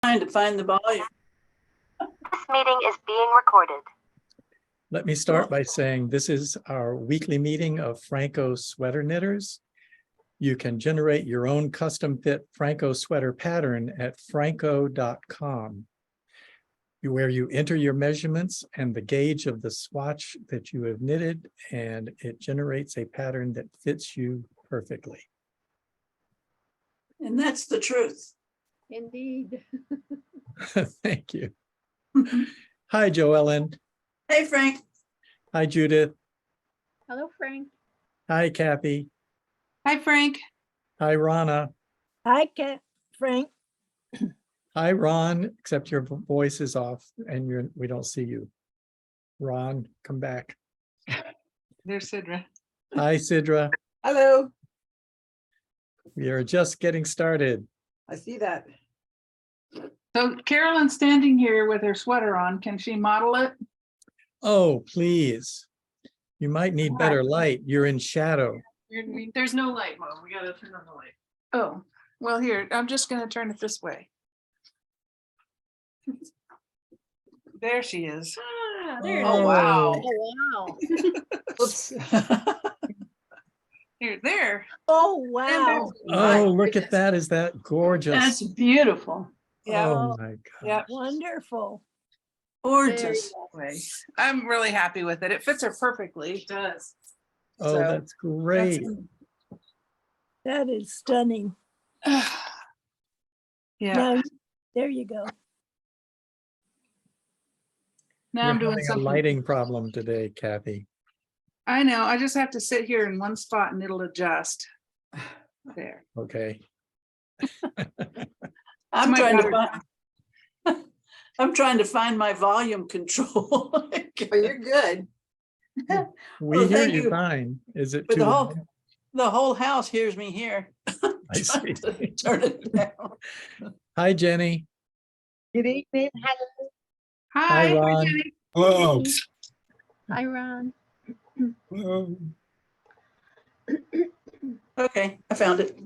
Trying to find the volume. This meeting is being recorded. Let me start by saying this is our weekly meeting of Phrancko Sweater Knitters. You can generate your own custom fit Phrancko sweater pattern at phrancko.com, where you enter your measurements and the gauge of the swatch that you have knitted, and it generates a pattern that fits you perfectly. And that's the truth. Indeed. Thank you. Hi, Joellen. Hey, Frank. Hi, Judith. Hello, Frank. Hi, Kathy. Hi, Frank. Hi, Rana. Hi, Frank. Hi, Ron, except your voice is off and we don't see you. Ron, come back. There's Sidra. Hi, Sidra. Hello, We are just getting started. I see that. So Carolyn's standing here with her sweater on. Can she model it? Oh, please. You might need better light. You're in shadow. There's no light, Mom. We gotta turn on the light. Oh, well, here, I'm just gonna turn it this way. There she is. Ah, there Oh, wow. Oh, wow. Oops. Here, there. Oh, And wow. there's- Oh, look at that. Is that gorgeous? That's beautiful. Yeah, Oh my God. yeah. Wonderful. Gorgeous. Way. I'm really happy with it. It fits her perfectly. It does. Oh, So, that's great. That is stunning. Yeah. Now, there you go. Now You're I'm doing having a something. lighting problem today, Kathy. I know. I just have to sit here in one spot and it'll adjust. There. Okay. I'm my trying to daughter. find. I'm trying to find my volume control. Oh, you're good. We Well, hear thank you you. fine. Is it But too the loud? whole house hears me here. I see. Trying to turn it down. Hi, Jenny. Good evening. Hello. Hi, Ron. Jenny. Hello. Hi, Ron. Okay, I found it.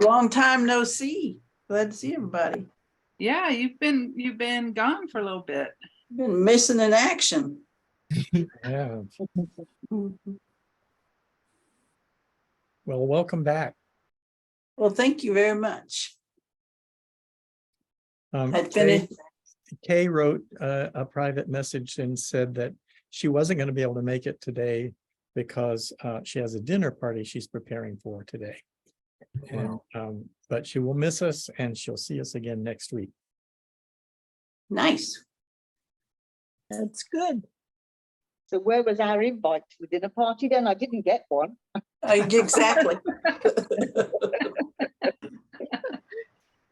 Long time no see. Glad to see everybody. Yeah, you've been gone for a little bit. Been missing in action. Yeah. Well, welcome back. Well, thank you very much. I'd Kay, finished. Kay wrote a private message and said that she wasn't going to be able to make it today because she has a dinner party she's preparing for today. And but she will miss us and she'll see us again next week. Nice. That's good. So where was our invite to the dinner party then? I didn't get one. Exactly.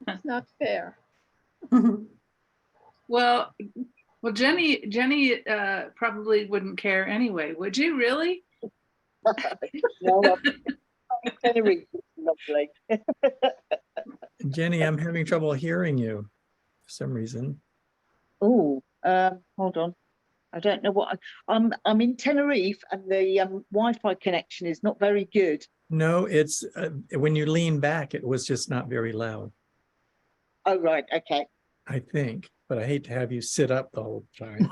It's not fair. Well, Jenny probably wouldn't care anyway. Would you really? No, Tenerife is lovely. Jenny, I'm having trouble hearing you for some reason. Oh, hold on. I don't know what I'm in Tenerife and the Wi-Fi connection is not very good. No, it's when you lean back, it was just not very loud, Oh, right. Okay. I think, but I hate to have you sit up the whole time.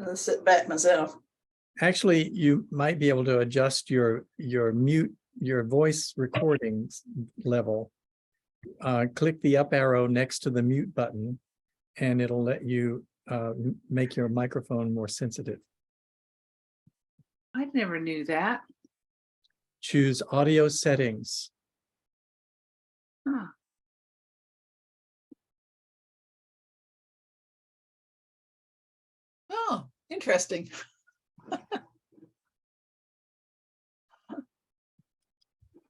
I'll sit back myself. Actually, you might be able to adjust your voice recordings level. Click the up arrow next to the mute button, and it'll let you make your microphone more sensitive. I never knew that. Choose audio settings. Huh. Oh, interesting.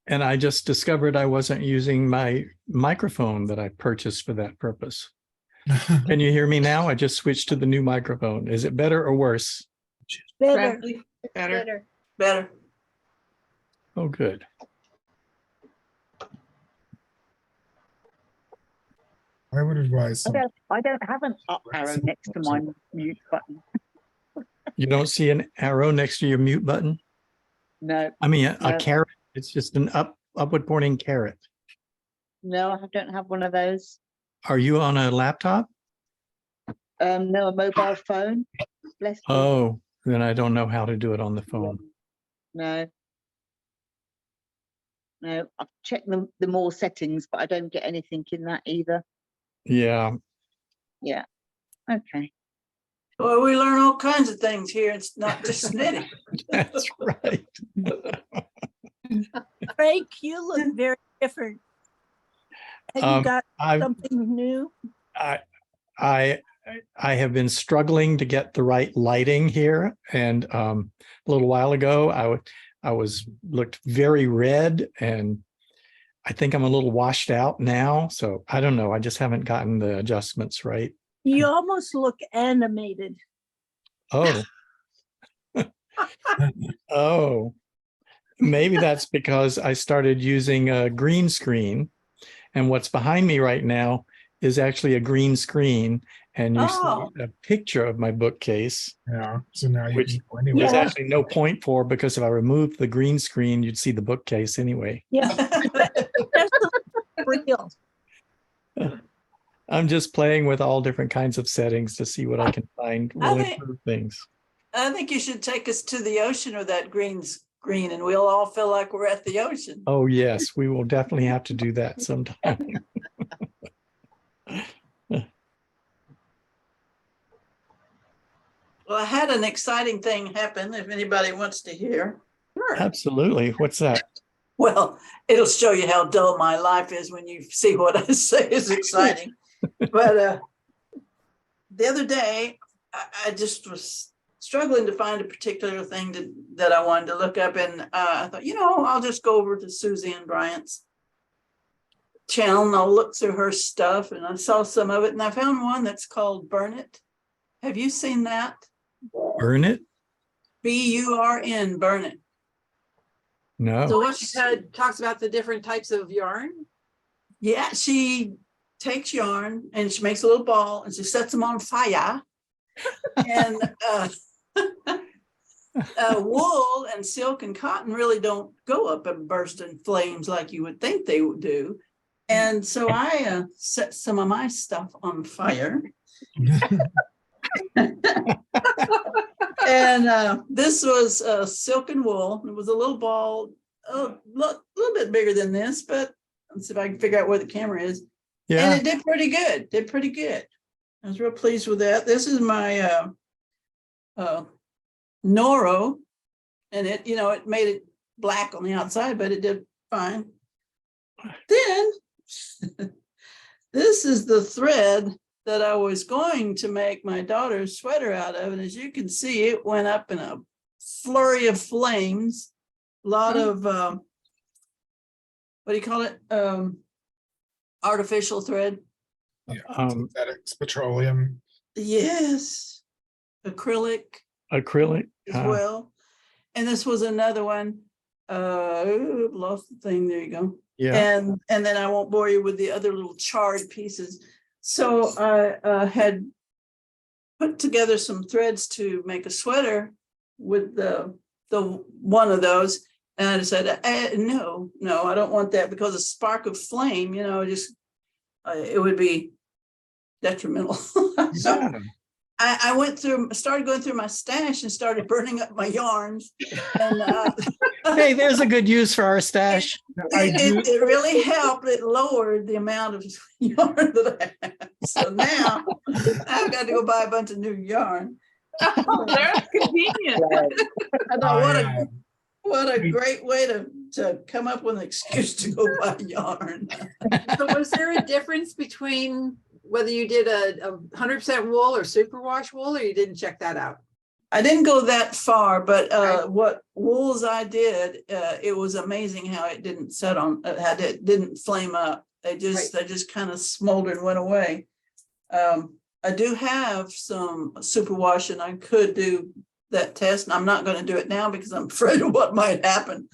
And I just discovered I wasn't using my microphone that I purchased for that purpose. Can you hear me now? I just switched to the new microphone. Is it better or worse? Better. Better. Better. Oh, good. I would advise some. I don't have an up arrow next to my mute button. You don't see an arrow next to your mute button? No, I mean, a No. caret. It's just an upward pointing caret. no, I don't have one of those. Are you on a laptop? No, a mobile phone. Bless you. Oh, then I don't know how to do it on the phone. No. No, I've checked the more settings, but I don't get anything in that either. Yeah. Yeah. Okay. Well, we learn all kinds of things here. It's not just knitting. That's right. Frank, you look very different. Have you got something new? I have been struggling to get the right lighting here, and a little while ago I looked very red, and I think I'm a little washed out now. So I don't know. I just haven't gotten the adjustments right. You almost look animated. Oh. Oh. Maybe that's because I started using a green screen, and what's behind me right now is actually a green screen, and you Oh. see a picture of my bookcase, Yeah, so now you which can go anywhere. there's Yeah. actually no point for, because if I removed the green screen, you'd see the bookcase anyway. Yeah. That's real. I'm just playing with all different kinds of settings to see what I can find I will think- improve things. I think you should take us to the ocean with that green screen, and we'll all feel like we're at the ocean. Oh, yes, we will definitely have to do that sometime. Well, I had an exciting thing happen, if anybody wants to hear. Absolutely. What's that? Well, it'll show you how dull my life is when you see what I say is exciting. But the other day, I just was struggling to find a particular thing that I wanted to look up. And I thought, I'll just go over to Suzanne Bryant's channel and I'll look through her stuff. And I saw some of it, and I found one that's called Burn It. Have you seen that? Burn it? B-U-R-N, Burn It. No. So She talks about the different types of yarn. Yeah, she takes yarn and she makes a little ball and she sets them on fire. And wool and silk and cotton really don't go up and burst in flames like you would think they would do. And so I set some of my stuff on fire. And this was silk and wool. It was a little ball, a little bit bigger than this, but let's see if I can figure out where the camera is. Yeah. And it did pretty good. I was real pleased with that. This is my Noro, and it made it black on the outside, but it did fine. Then this is the thread that I was going to make my daughter's sweater out of. And as you can see, it went up in a flurry of flames, a lot of, what do you call it? Artificial thread. Yeah, synthetics, petroleum. Yes. Acrylic Acrylic. as well. And this was another one. Lost the thing. There you go. Yeah. And then I won't bore you with the other little charred pieces. So I had put together some threads to make a sweater with the one of those, and I decided, no, I don't want that, because a spark of flame, it would be detrimental. So Yeah. I started going through my stash and started burning up my yarns. And Hey, there's a good use for our stash. it really helped. It lowered the amount of yarn that I had. So now I've got to go buy a bunch of new yarn. Oh, that's convenient. I thought, what a great way to come up with an excuse to go buy yarn. So was there a difference between whether you did a 100% wool or superwash wool, or you didn't check that out? I didn't go that far, but what wools I did, it was amazing how it didn't it didn't flame up. They just kind of smoldered and went away. I do have some superwash, and I could do that test, and I'm not going to do it now because I'm afraid of what might happen.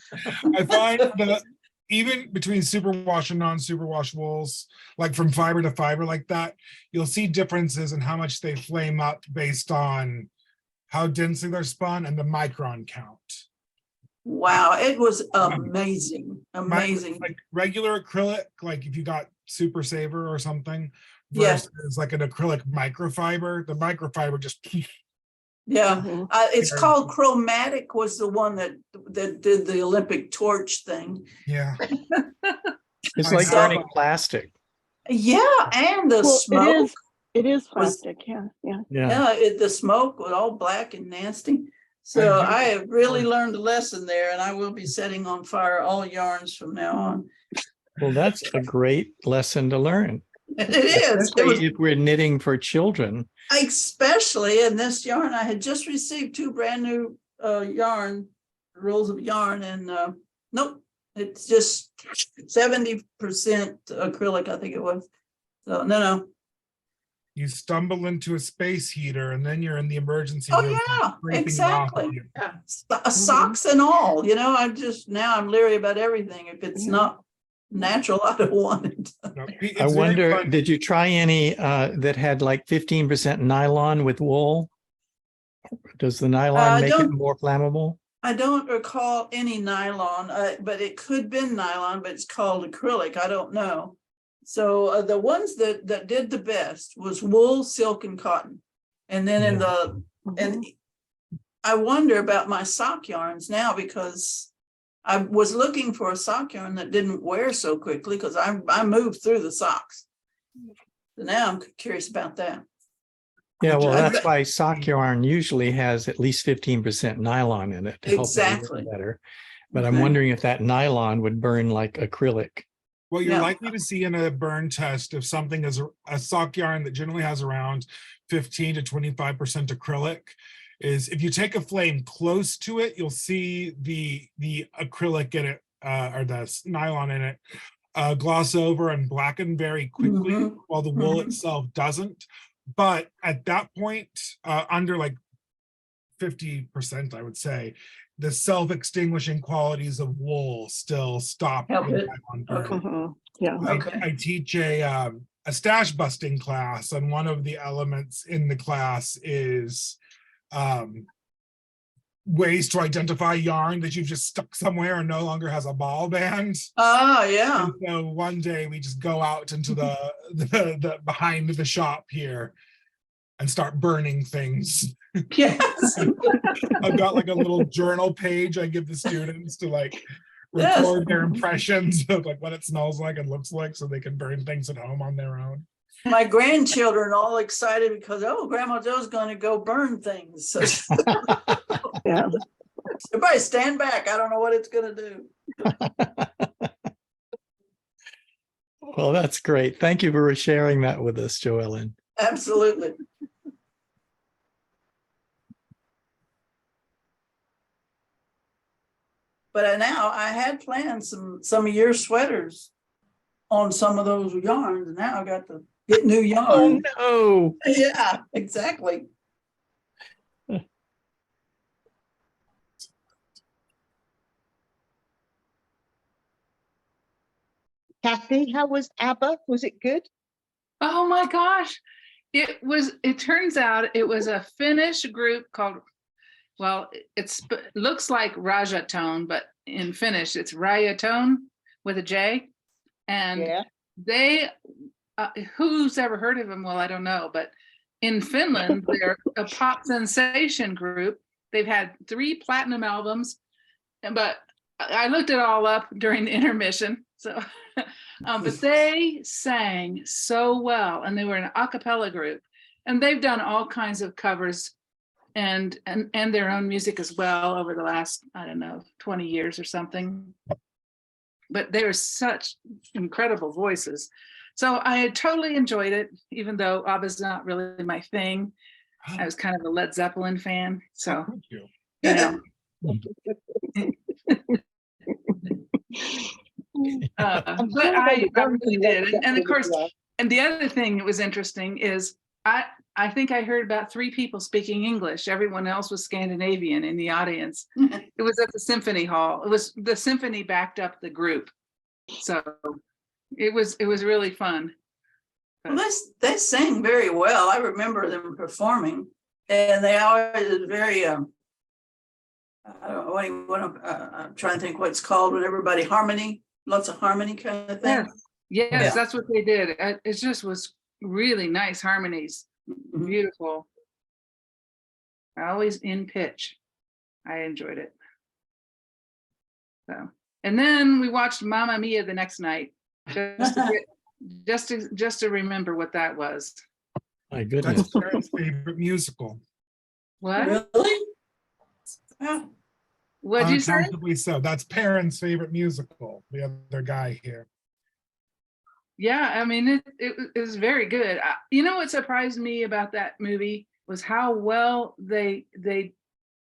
I find that even between superwash and non-superwash wools, like from fiber to fiber like that, you'll see differences in how much they flame up based on how densely they're spun, and the micron count. Wow, it was amazing, amazing. Like regular acrylic, like if you got Super Saver or something, Yeah. versus like an acrylic microfiber. The microfiber just Yeah, Mhm. it's called Chromatic was the one that did the Olympic torch thing. yeah. It's I like have burning a- plastic. Yeah, and the Well, smoke. it is was- plastic, yeah, yeah. Yeah. Yeah, the smoke was all black and nasty. So do- I have really learned a lesson there, and I will be setting on fire all yarns from now on. Well, that's a great lesson to learn. It is. It was Especially if we're knitting for children. especially in this yarn. I had just received 2 brand new rolls of yarn, and nope, it's just 70% acrylic, I think it was. So no. You stumble into a space heater, and then you're in the emergency Oh, room. yeah, scraping it off of exactly. you. Socks and all, I'm leery about everything. If it's not natural, I don't want it. No, I it's very wonder, fun. did you try any that had like 15% nylon with wool? Does the nylon make it don't- more flammable? I don't recall any nylon, but it could be nylon, but it's called acrylic. I don't know. So the ones that did the best was wool, silk, and cotton. And then and I wonder about my sock yarns now, because I was looking for a sock yarn that didn't wear so quickly, because I moved through the socks. So now I'm curious about that. Yeah, well, I that's bet- why sock yarn usually has at least 15% nylon in it to help it wear Exactly. better. But I'm Okay. wondering if that nylon would burn like acrylic. What you're Yeah. likely to see in a burn test if something is a sock yarn that generally has around 15 to 25% acrylic is if you take a flame close to it, you'll see the acrylic in it or the nylon in it gloss over and blacken very quickly, Mhm. while the wool Mhm. itself doesn't. But at that point, under like 50%, I would say, the self-extinguishing qualities of wool still stop Help the it. nylon burn. Okay. Mhm. Yeah. Okay. I teach a stash busting class, and one of the elements in the class is ways to identify yarn that you've just stuck somewhere and no longer has a ball band. Oh, yeah. And so one day we just go out into the behind the shop here and start burning things. Yes. I've got like a little journal page I give the students to like Yes. record their impressions of like what it smells like and looks like, so they can burn things at home on their own. My grandchildren are all excited because, oh, Grandma Joe's going to go burn things. So Yeah. everybody stand back. I don't know what it's going to do. Well, that's great. Thank you for sharing that with us, Joellen. Absolutely. But now I had planned some of your sweaters on some of those yarns, and now I got to get new yarn. Oh, no. Yeah, exactly. Kathy, how was ABBA? Was it good? Oh my gosh. It turns out it was a Finnish group called, well, it looks like Rajatone, but in Finnish it's Rajatone with a J. And Yeah. they, who's ever heard of them? Well, I don't know, but in Finland, they're a pop sensation group. They've had 3 platinum albums, but I looked it all up during the intermission. So, but they sang so well, and they were an a cappella group, and they've done all kinds of covers and their own music as well over the last, I don't know, 20 years or something. But they were such incredible voices. So I totally enjoyed it, even though ABBA's not really my thing. I was kind of a Led Zeppelin fan. So, Thank you. you know. But I really did. And of course, and the other thing that was interesting is I think I heard about 3 people speaking English. Everyone else was Scandinavian in the audience. It was at the Symphony Hall. It was the symphony backed up the group. So it was really fun. Well, they sang very well. I remember them performing. And they always very, I don't know, I'm trying to think what it's called when everybody harmony, lots of harmony kind of thing. Yes, Yeah. that's what they did. It just was really nice harmonies. Mhm. Beautiful. Always in pitch. I enjoyed it. So, and then we watched Mamma Mia the next night, just to remember what that was. My goodness. That's Karen's favorite musical. What? Really? Oh, What'd you say? Unaccountably so. That's Perrin's favorite musical, the other guy here. Yeah, I mean, it was very good. You know what surprised me about that movie was how well they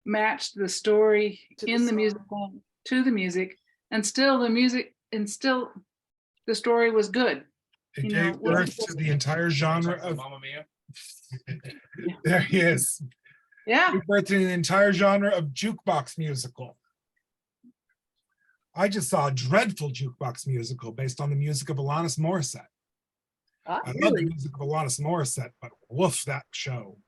matched the story To the in the song. musical to the music, and still the story was good. It You know, gave birth to the entire genre of Mamma Mia. there he is. Yeah. Gave birth to the entire genre of jukebox musical. I just saw a dreadful jukebox musical based on the music of Alanis Morissette. I love the music of Alanis Morissette, but woof that show.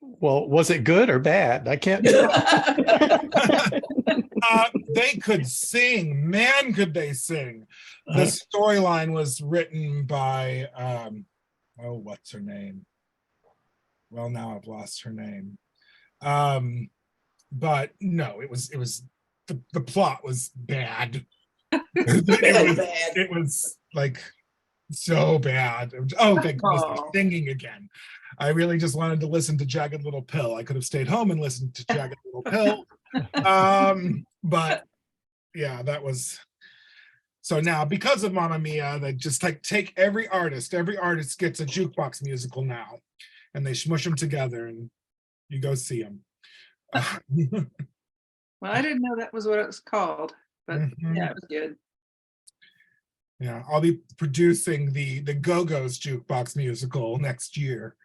Well, was it good or bad? I can't. They could sing, man, could they sing. The storyline was written by, what's her name? Well, now I've lost her name. But no, it was the plot was bad. It was like so bad. Oh, thank goodness they're singing again. I really just wanted to listen to Jagged Little Pill. I could have stayed home and listened to Jagged Little Pill. But yeah, that was. So now, because of Mamma Mia, they just like take every artist gets a jukebox musical now, and they smush them together, and you go see them. Well, I didn't know that was what it was called, but Mhm. yeah, it was good. Yeah, I'll be producing the Go-Go's jukebox musical next year.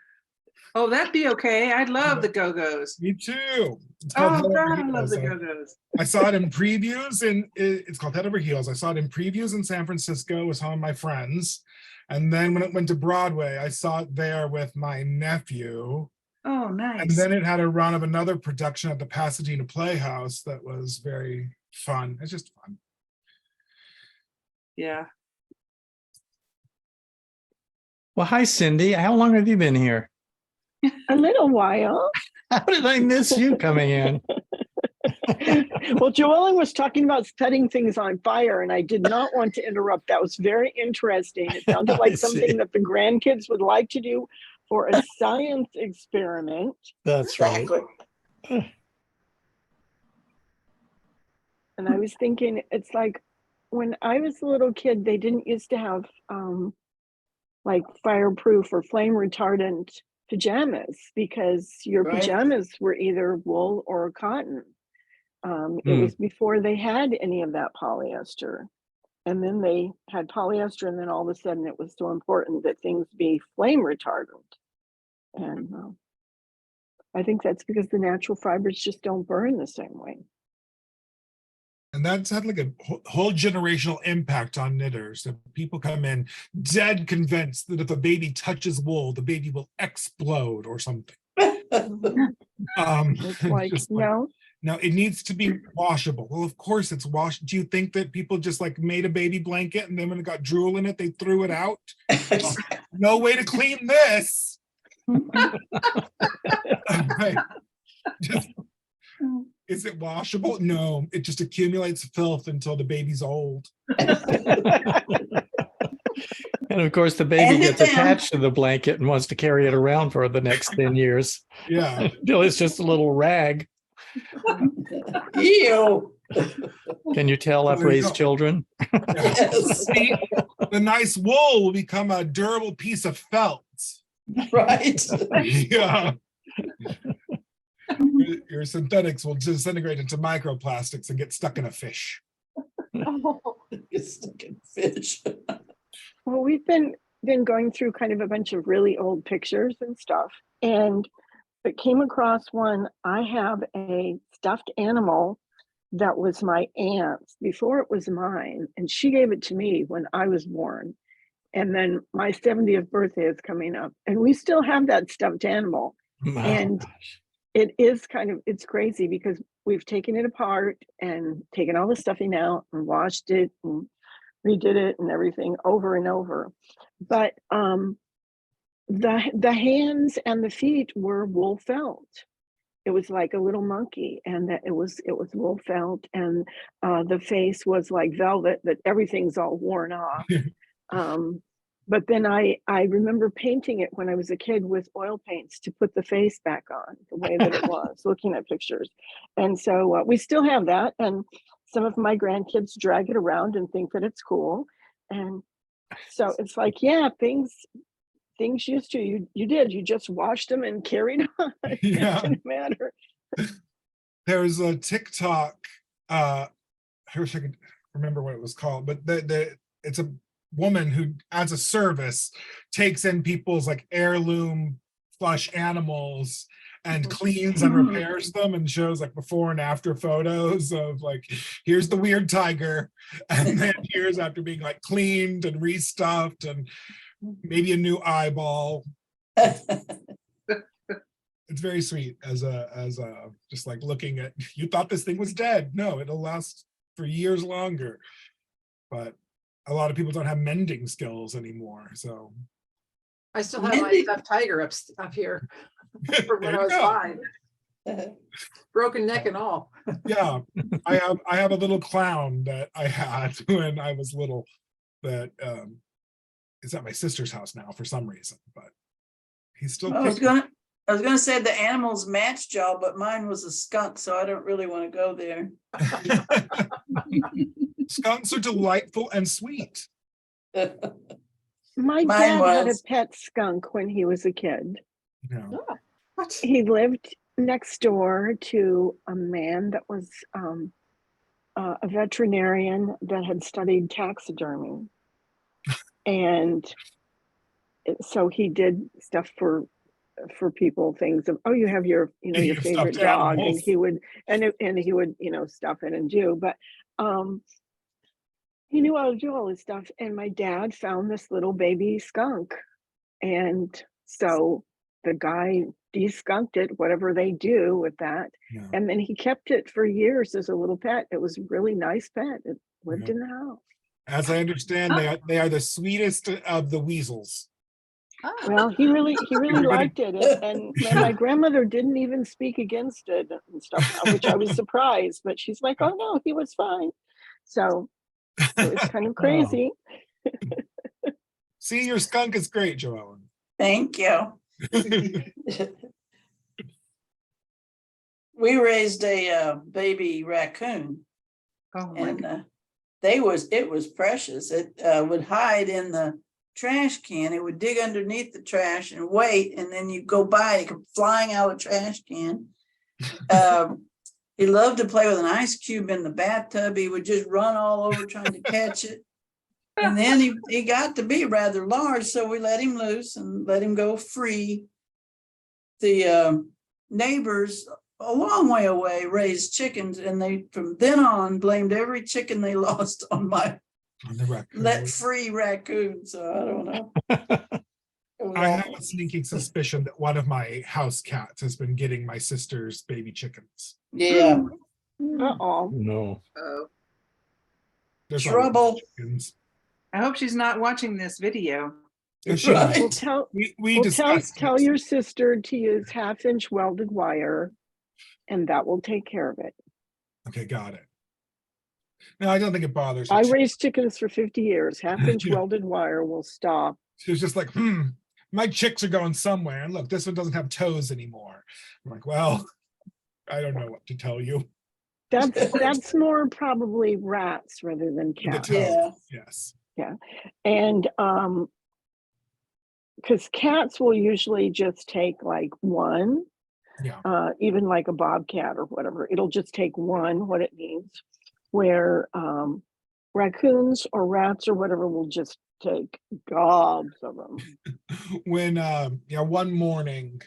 Oh, that'd be okay. I love the Go-Go's. Me too. It's called Head Oh, Over God, I love Heels. the Go-Go's. I saw it in previews, and it's called Head Over Heels. I saw it in previews in San Francisco with some of my friends. And then when it went to Broadway, I saw it there with my nephew. Oh, And nice. then it had a run of another production at the Pasadena Playhouse that was very fun. It's just fun. Yeah. Well, hi, Cindy. How long have you been here? A little while. How did I miss you coming in? Well, Joellen was talking about setting things on fire, and I did not want to interrupt. That was very interesting. It sounded I like see. something that the grandkids would like to do for a science experiment. That's right. exactly. And I was thinking, it's like when I was a little kid, they didn't used to have like fireproof or flame retardant pajamas because your Right. pajamas were either wool or cotton. It was before they had any of that polyester. And then they had polyester, and then all of a sudden it was so important that things be flame retardant. And I think that's because the natural fibers just don't burn the same way. And that's had like a whole generational impact on knitters. That people come in dead convinced that if a baby touches wool, the baby will explode or something. It's like, just no. No, it needs to be washable. Well, of course it's washed. Do you think that people just like made a baby blanket and then when it got drool in it, they threw it out? No way to clean this. Right. Is it washable? No, it just accumulates filth until the baby's old. And of course, the baby And it gets down. attached to the blanket and wants to carry it around for the next 10 years. Yeah. Until it's just a little rag. Ew. Can you tell I've There you raised go. children? Yes. See, the nice wool will become a durable piece of felt. Right. Yeah. Your synthetics will disintegrate into microplastics and get stuck in a fish. It's stuck in fish. Well, we've been going through kind of a bunch of really old pictures and stuff, and it came across one. I have a stuffed animal that was my aunt's before it was mine, and she gave it to me when I was born. And then my 70th birthday is coming up, and we still have that stuffed animal. My And gosh. it is it's crazy because we've taken it apart and taken all the stuffing out and washed it and redid it and everything over and over. But the hands and the feet were wool felt. It was like a little monkey, and that it was wool felt, and the face was like velvet, that everything's all worn off. But then I remember painting it when I was a kid with oil paints to put the face back on the way that it was, looking at pictures. And so we still have that, and some of my grandkids drag it around and think that it's cool. And so it's like, yeah, things used to, you just washed them and carried on. Yeah. It didn't matter. There's a TikTok, I wish I could remember what it was called, but it's a woman who, as a service, takes in people's like heirloom plush animals and cleans and repairs them, and shows like before and after photos of like, here's the weird tiger, and then here's after being like cleaned and restuffed and maybe a new eyeball. It's very sweet as a just like looking at, you thought this thing was dead. No, it'll last for years longer. But a lot of people don't have mending skills anymore. So I still have my Mindy. stuffed tiger up here from when There I you was go. 5. Broken neck and all. Yeah, I have a little clown that I had when I was little that is at my sister's house now for some reason, but he's still I was kicking. gonna say the animals matched y'all, but mine was a skunk, so I don't really want to go there. Skunks are delightful and sweet. My Mine dad had a was. pet skunk when he was a kid. You know. What? He lived next door to a man that was a veterinarian that had studied taxidermy. And so he did stuff for people, things of, oh, you have your, you know, your Your favorite stuffed dog, animals. and he would, and he would, you know, stuff it and do, but he knew how to do all this stuff. And my dad found this little baby skunk, and so the guy de-skunked it, whatever they do with that. Yeah. And then he kept it for years as a little pet. It was a really nice pet. It lived Yeah. in the house. As I understand, they are the sweetest of the weasels. Well, he really Everybody- liked it, and my grandmother didn't even speak against it and stuff, which I was surprised. But she's like, "Oh no, he was fine." So it was kind of crazy. See, your skunk is great, Joellen. Thank you. We raised a baby raccoon, Oh my God. and it was precious. It would hide in the trash can. It would dig underneath the trash and wait, and then you go by, it come flying out of the trash can. He loved to play with an ice cube in the bathtub. He would just run all over trying to catch it. And then he got to be rather large, so we let him loose and let him go free. The neighbors a long way away raised chickens, and they from then on blamed every chicken they lost on my On the raccoon. let free raccoon. So I don't know. It was I have awful. a sneaking suspicion that one of my house cats has been getting my sister's baby chickens. Yeah, Uh-oh. No. Oh, There's a lot of trouble. chickens. I hope she's not watching this video. It should- Right. Well, tell We discussed tell it. your sister to use 1/2-inch welded wire, and that will take care of it. Okay, got it. No, I don't think it bothers her. I raised chickens for 50 years. 1/2-inch Yeah. welded wire will stop. She was just like, my chicks are going somewhere. And look, this one doesn't have toes anymore. I'm like, well, I don't know what to tell you. That's more probably rats rather than The cats. toes, Yeah. yes. And because cats will usually just take like one, Yeah. even like a bobcat or whatever. It'll just take one, what it needs. Where raccoons or rats or whatever will just take gobs of them. When one morning,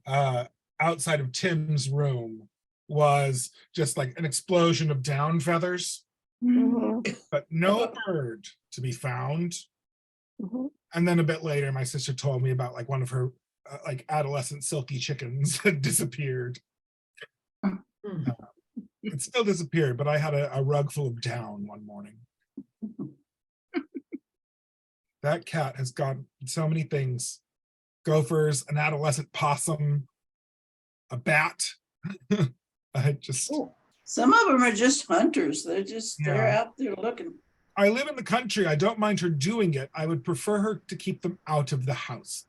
outside of Tim's room, was just like an explosion of down feathers, Mhm, but no bird to be found. mhm. And then a bit later, my sister told me about like one of her like adolescent silky chickens had disappeared. It still disappeared, but I had a rug full of down one morning. That cat has got so many things: gophers, an adolescent possum, a bat. I just, Some of them are just hunters. They're Yeah. out there looking. I live in the country. I don't mind her doing it. I would prefer her to keep them out of the house.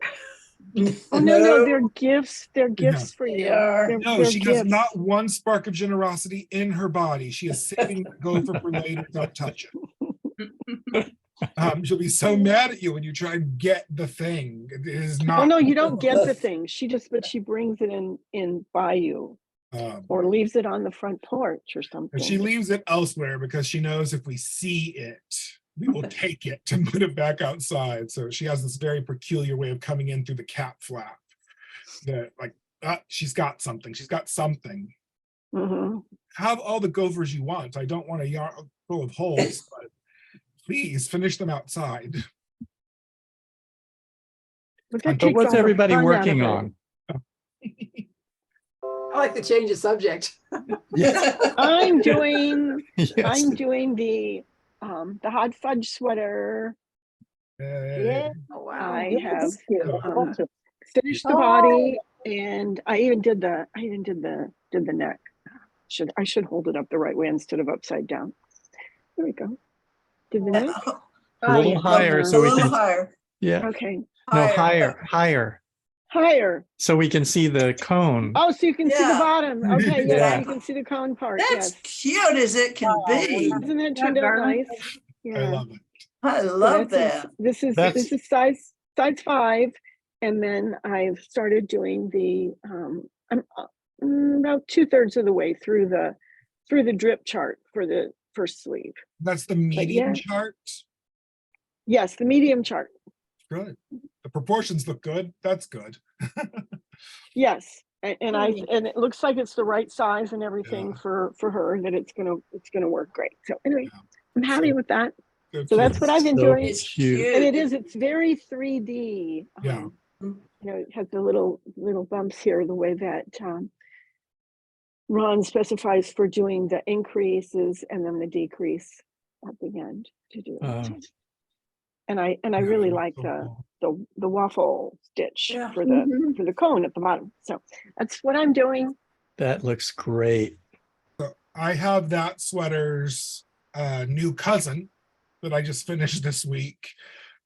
Oh, no, they're gifts. They're gifts for They you. are. No, They're she has gifts. not one spark of generosity in her body. She is saving that gopher for later. Don't touch it. She'll be so mad at you when you try and get the thing. It is Oh, not. no, you don't get the thing. But she brings it in by you or leaves it on the front porch or something. And she leaves it elsewhere because she knows if we see it, we will take it to put it back outside. So she has this very peculiar way of coming in through the cat flap. That like, she's got something. She's got something. Mhm. Have all the gophers you want. I don't want a yard full of holes, but please finish them outside. But that So takes what's all the everybody fun out of working it. on? I like to change the subject. Yeah. I'm doing Yes. the hot fudge sweater. Yeah. Oh, wow. I have Bottom. finished the body, and I even did the neck. I should hold it up the right way instead of upside down. There we go. Did the neck? A little yeah. higher A so we little can, higher. yeah, Okay. no, Higher. higher, so we can see the cone. Oh, so you can see the Yeah. bottom. Okay, yes, Yeah. you can see the cone part. That's Yes. cute as it can be. Isn't that turned out nice? I Yeah. love it. I So love that. This is That's- size 5, and then I've started doing the I'm about 2/3 of the way through the drip chart for the first sleeve. That's the medium yeah. chart. Yes, the medium chart. Good. The proportions look good. That's good. Yes, and it looks like it's the right size and everything Yeah. for her, that it's gonna work great. So anyway, Yeah. I'm happy with that. Good So that's kids. what I've been So doing. It's cute. cute. And it's very 3D. Yeah. It has the little bumps here, the way that Ron specifies for doing the increases and then the decrease at the end to do it. And I really like the waffle stitch Yeah. for the cone at the bottom. So that's what I'm doing. That looks great. So I have that sweater's new cousin that I just finished this week.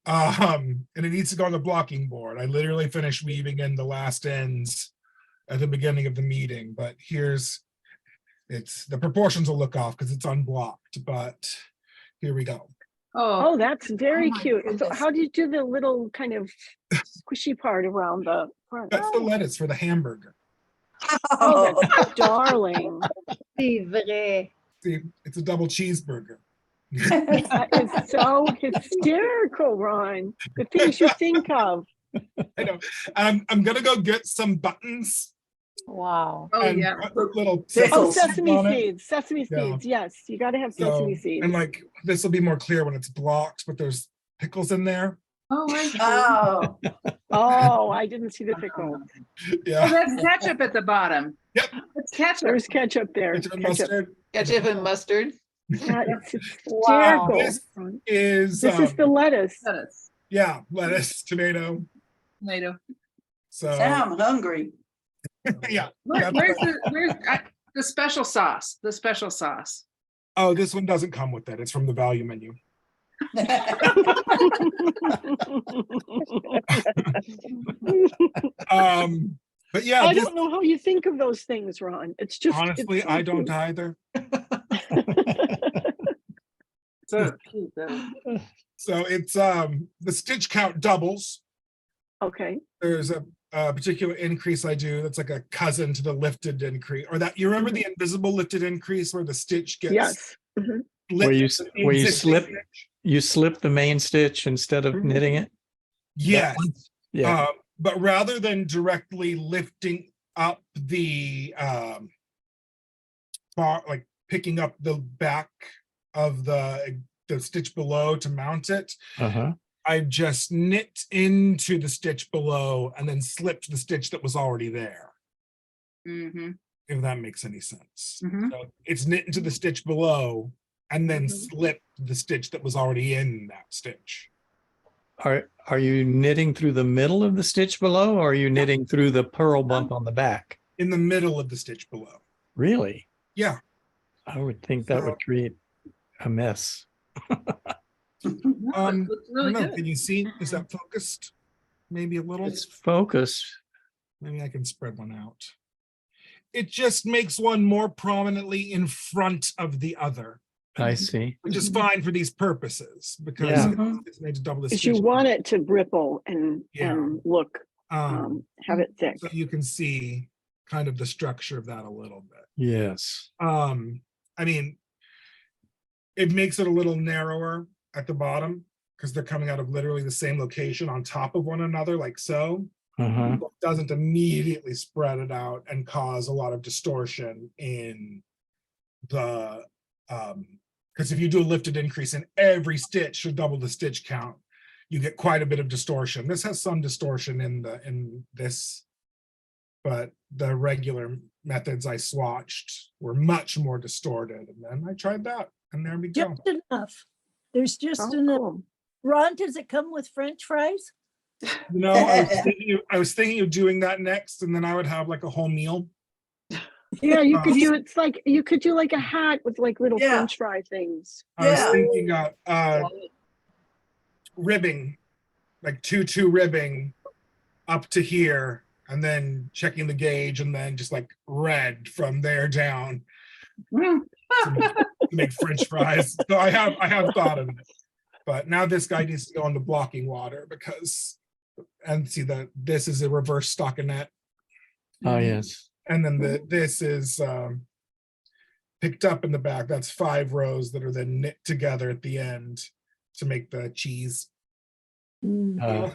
And it needs to go on the blocking board. I literally finished weaving in the last ends at the beginning of the meeting, but it's the proportions will look off because it's unblocked, but here we go. Oh, that's very my cute. So goodness. how do you do the little kind of squishy part around the front? That's the lettuce for the hamburger. Oh, that's darling. C'est vrai. See, it's a double cheeseburger. That is so hysterical, Ron. The things you think of. I know. I'm gonna go get some buttons Wow. Oh, and yeah. put little Oh, Pickles. sesame on it. seeds. Sesame Yeah. seeds. Yes, you got to have So, sesame seeds. and like this will be more clear when it's blocked, but there's pickles in there. Oh, I see. Oh, Oh, I didn't see the pickle. Oh, Yeah. that's ketchup at the bottom. Yep. It's ketchup. There's ketchup there. Ketchup and Ketchup. mustard. Ketchup and mustard. That's Wow. hysterical. This is This is the lettuce. Lettuce, yeah, lettuce, tomato. tomato. So now I'm hungry. yeah. Where's That's- the special sauce? The special sauce. Oh, this one doesn't come with it. It's from the value menu. But yeah, I this, don't know how you think of those things, Ron. It's just honestly, it's so I don't cute. either. So cute though. So it's the stitch count doubles. Okay. There's a particular increase I do that's like a cousin to the lifted increase, or that you remember the invisible lifted increase where the stitch gets Yes. Mhm. Where you lifted to the where you existing slip stitch. you slip the main stitch instead of Mhm. knitting it. Yes. Yeah. But rather than directly lifting up the like picking up the back of the stitch below to mount it. I just knit into the stitch below and then slipped the stitch that was already there. If that makes any sense. So it's knit into the stitch below and then slip the stitch that was already in that stitch. Are you knitting through the middle of the stitch below, or are you knitting through the purl bump on the back? In the middle of the stitch below. Really? Yeah. I would think that would create a mess. Really I don't know, good. can you see? Is that focused? Maybe a little. It's focused. Maybe I can spread one out. It just makes one more prominently in front of the other. I see. Which is fine for these purposes because Yeah. it's made to double the Because you stitch. want it to ripple and look, have it thick. So you can see kind of the structure of that a little bit. Yes. I mean, it makes it a little narrower at the bottom because they're coming out of literally the same location on top of one another, like so. It doesn't immediately spread it out and cause a lot of distortion in the because if you do a lifted increase in every stitch should double the stitch count, you get quite a bit of distortion. This has some distortion in this, but the regular methods I swatched were much more distorted. And then I tried that, and there we go. Just enough. There's just Oh, enough. cool. Ron, does it come with French fries? You know, I was thinking of doing that next, and then I would have like a whole meal. Yeah, you could do it's like you could do like a hat with like little Yeah. French fry things. I was thinking ribbing, like 2-2 ribbing up to here, and then checking the gauge, and then just like red from there down to make French fries. So I have thought of it, but now this guy needs to go into blocking water because, and see that this is a reverse stockinette. Oh, yes. And then this is picked up in the back. That's 5 rows that are then knit together at the end to make the cheese. To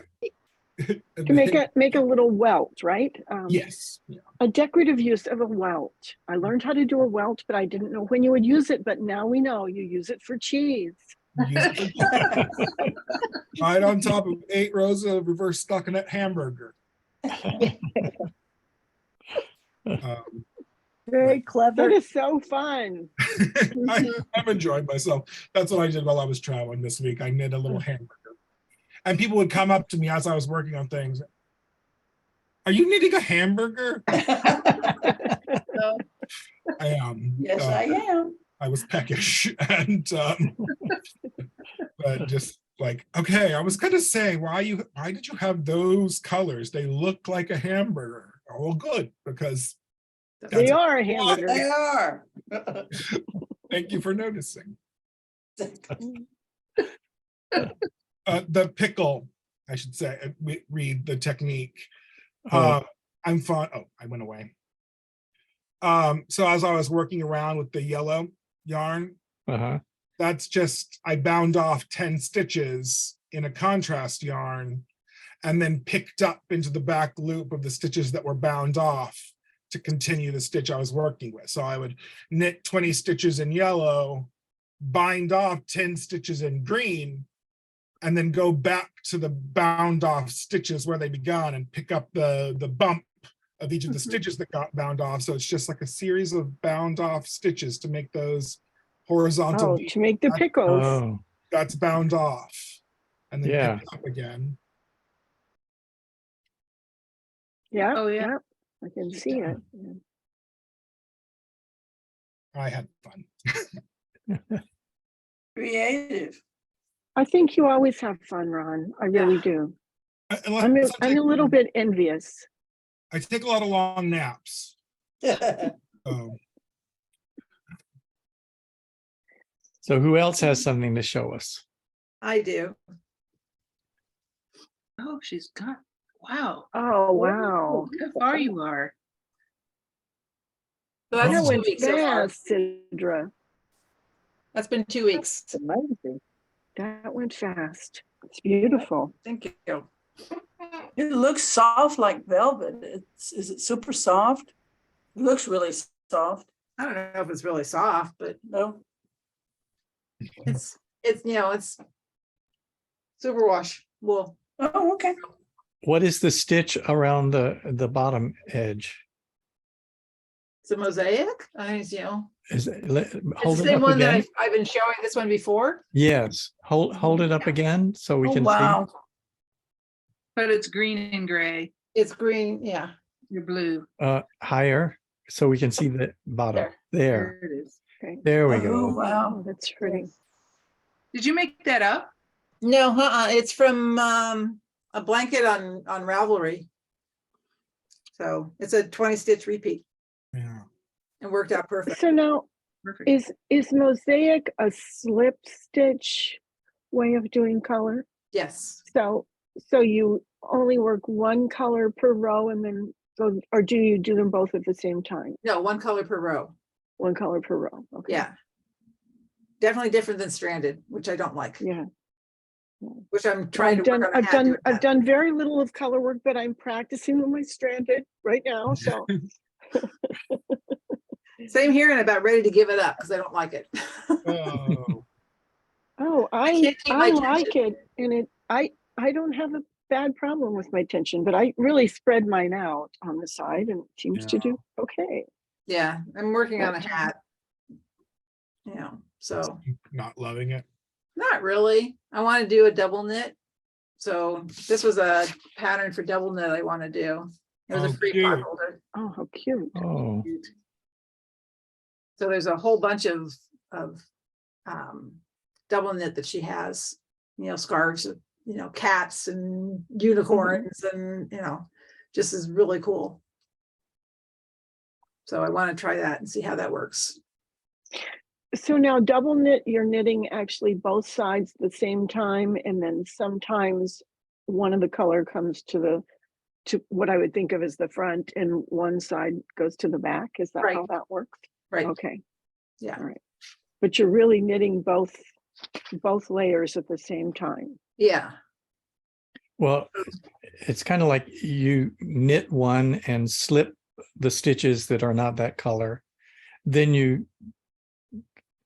make a little welt, right? Yes. Yeah. A decorative use of a welt. I learned how to do a welt, but I didn't know when you would use it. But now we know you use it for cheese. Right on top of 8 rows of reverse stockinette hamburger. Very clever. That is so fun. I've enjoyed myself. That's what I did while I was traveling this week. I knit a little hamburger. And people would come up to me as I was working on things. Are you knitting a hamburger? I am. Yes, I am. I was peckish and but just like, okay, I was gonna say, why did you have those colors? They look like a hamburger. Oh, good, because They are a Yeah, hamburger. they are. thank you for noticing. The pickle, I should say, read the technique. I'm fine. Oh, I went away. So as I was working around with the yellow yarn, that's just, I bound off 10 stitches in a contrast yarn and then picked up into the back loop of the stitches that were bound off to continue the stitch I was working with. So I would knit 20 stitches in yellow, bind off 10 stitches in green, and then go back to the bound off stitches where they began and pick up the bump of each of the stitches that got bound off. So it's just like a series of bound off stitches to make those horizontal. Oh, to make the pickles. Oh, That's bound off and then Yeah. picked up again. Yeah. Oh, yeah. I can see it. Yeah. I had fun. Creative. I think you always have fun, Ron. I really do. I'm a little bit envious. I take a lot of long naps. so who else has something to show us? I do. Oh, she's got, wow. Oh, wow. How far you are. So That that's 2 went weeks so far. fast, Sidra. That's been 2 weeks. It's amazing. That went fast. It's beautiful. Thank you. It looks soft like velvet. Is it super soft? It looks really soft. I don't know if it's really soft, but No, it's it's superwash wool. oh, okay. What is the stitch around the bottom edge? It's a mosaic. Is it, It's hold the it same up one that again? I've been showing this one before. Yes, hold it up again so we Oh, can see. wow. But it's green and gray. It's green. Yeah. You're blue. Higher so we can see the bottom. There, There it is. Okay. there we Oh, go. Oh, wow. that's pretty. Did you make that up? No, it's from a blanket on Ravelry. So it's a 20 stitch repeat. Yeah. It worked out perfect. So now, Perfect. is mosaic a slip stitch way of doing color? Yes. So you only work one color per row and then go, or do you do them both at the same time? No, one color per row. One color per row. Okay. Yeah. Definitely different than stranded, which I don't like. Yeah. Which I'm trying to work on a I've hat done doing I've that. done very little of color work, but I'm practicing with my stranded right now. So Same here, and about ready to give it up because I don't like it. Oh, I can't keep my like it, and I don't have a bad problem with my tension, but I really spread mine out on the side and it seems to do okay. Yeah, I'm working on a hat. So not loving it. not really. I want to do a double knit. So this was a pattern for double knit I want to do. It was Oh, a free cute. card holder. Oh, how cute. Oh, So there's a whole bunch of double knit that she has, scarves of, cats and unicorns and, just is really cool. So I want to try that and see how that works. So now double knit, you're knitting actually both sides at the same time, and then sometimes one of the color comes to what I would think of as the front and one side goes to the back. Is that Right. how that works? Right. Okay. Yeah. All right. But you're really knitting both layers at the same time. Yeah. well, it's kind of like you knit one and slip the stitches that are not that color. Then you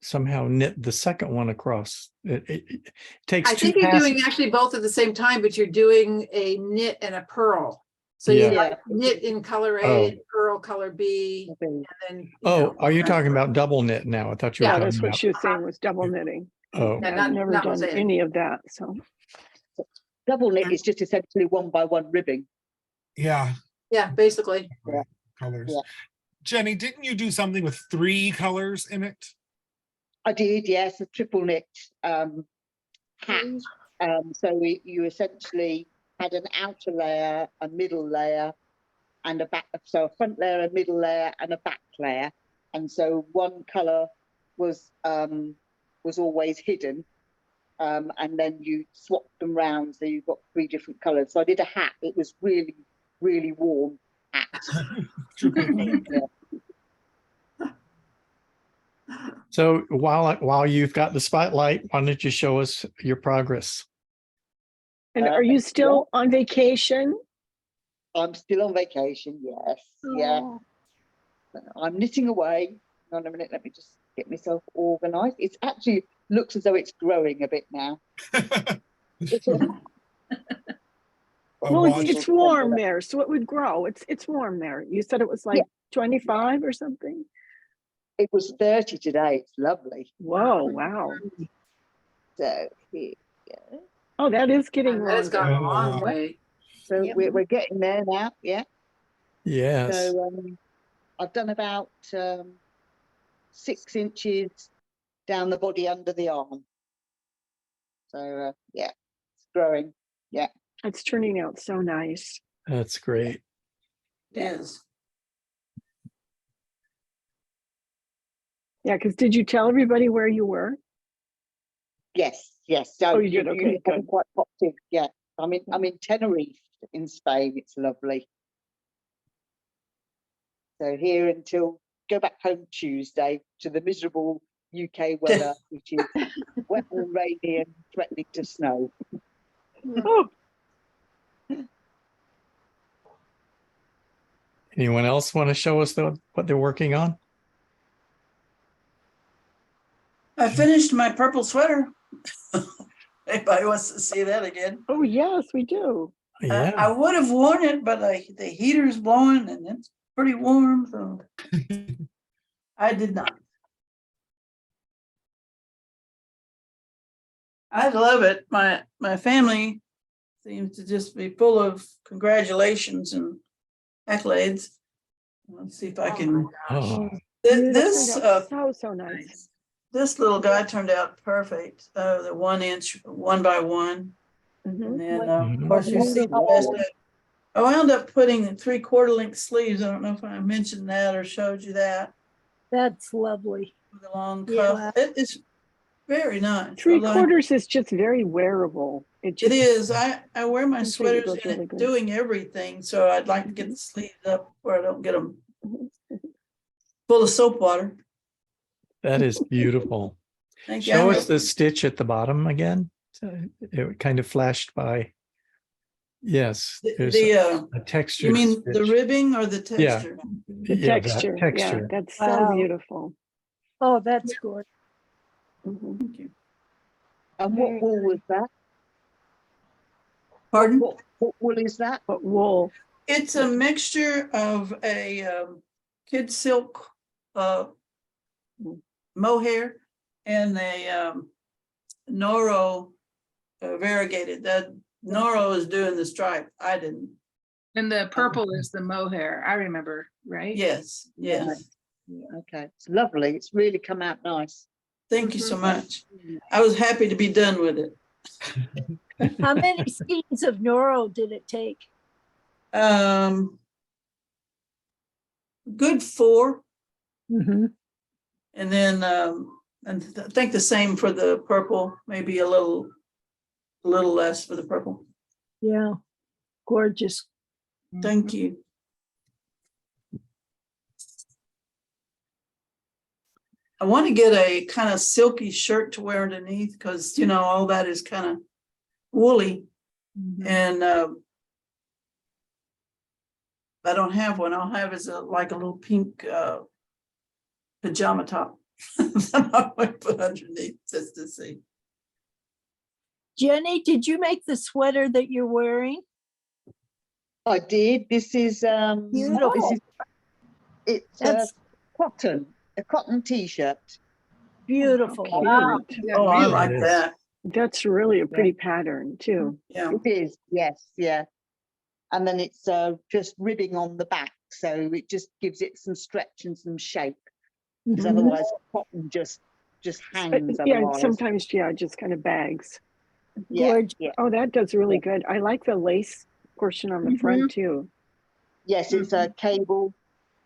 somehow knit the second one across. It takes I two think you're passes. doing actually both at the same time, but you're doing a knit and a purl. So Yeah. you like knit in color A, Oh. and purl color B, and then. Oh, are you talking about double knit now? I thought you were Yeah, talking that's what about. she was saying was double knitting. Oh, Yeah, I've never not done mosaic. any of that. So Double knit is just essentially 1 by 1 ribbing. Yeah. Yeah, basically. Yeah. Colors. Yeah. Jenny, didn't you do something with 3 colors in it? I did, yes, a triple knit hat. So you essentially had an outer layer, a middle layer, and a back. So a front layer, a middle layer, and a back layer. And so one color was always hidden, and then you swapped them round, so you've got 3 different colors. So I did a hat. It was really, really warm hat. Triple knit. Yeah. so while you've got the spotlight, why don't you show us your progress? and are you still on vacation? I'm still on vacation, yes. Yeah. Oh. I'm knitting away. Hang on a minute, let me just get myself organized. It actually looks as though it's growing a bit now. Well, it's warm there, so it would grow. It's warm there. You said it was like 25 or something. It was 30 today. It's lovely. Whoa, wow. So here we go. Oh, that is getting That has longer. gone a long way. So Yep. we're getting there now. Yeah. Yes. So I've done about 6 inches down the body under the arm. So yeah, it's growing. Yeah. It's turning out so nice. That's great. Yes. Yeah, because did you tell everybody where you were? Yes. Yes. So Oh, you did? Okay, haven't good. quite popped in. Yeah. I'm in Tenerife in Spain. It's lovely. So here until go back home Tuesday to the miserable UK weather, which is wet and rainy and threatening to snow. Oh, Anyone else want to show us what they're working on? I finished my purple sweater. Anybody wants to see that again? Oh, yes, we do. I Yeah, would have worn it, but the heater's blowing and it's pretty warm, so I did not. I love it. My family seems to just be full of congratulations and accolades. Let's see if I can. oh, This So nice. this little guy turned out perfect. The 1 inch, 1 by 1. Mhm. And then, Mhm. of course, you see the best. I wound up putting 3/4 length sleeves. I don't know if I mentioned that or showed you that That's lovely. with a long Yeah. cuff. It is very nice. 3/4 is just very wearable. It is. I wear my I think it sweaters goes in really it good. doing everything, so I'd like to get the sleeves up where I don't get them full of soap water. that is beautiful. Thank you. Show us the stitch at the bottom again. It kind of flashed by. Yes, there's a texture. You mean the ribbing or the texture? The Yeah, that texture. Yeah, texture. that's so Wow. beautiful. Oh, that's good. Mhm. Thank you. And what wool was that? Pardon? What wool is that? But wool. It's a mixture of a kid silk mohair and a Noro variegated. That Noro is doing the stripe. I didn't. And the purple is the mohair. I remember, right? Yes, yes. Yeah, okay, it's lovely. It's really come out nice. Thank you so much. I was happy to be done with it. How many skeins of Noro did it take? Good 4. Mhm. And then and I think the same for the purple, maybe a little less for the purple. Yeah, gorgeous. Thank you. I want to get a kind of silky shirt to wear underneath because, you know, all that is kind of woolly. And I don't have one. I'll have is like a little pink pajama top that I might put underneath just to see. Jenny, did you make the sweater that you're wearing? I did. This is Beautiful. it's That's a cotton t-shirt. beautiful. Cute. Wow. Yeah, Oh, I really. like is. that. That's really a pretty pattern too. Yeah. It is, yes, yeah. And then it's just ribbing on the back, so it just gives it some stretch and some shape. Because Mhm. otherwise, cotton just hangs. Yeah, Otherwise, sometimes, yeah, just kind of bags. yeah, Gorgeous. yeah. Oh, that does really good. I like the lace portion on the front too. Yes, it's a cable.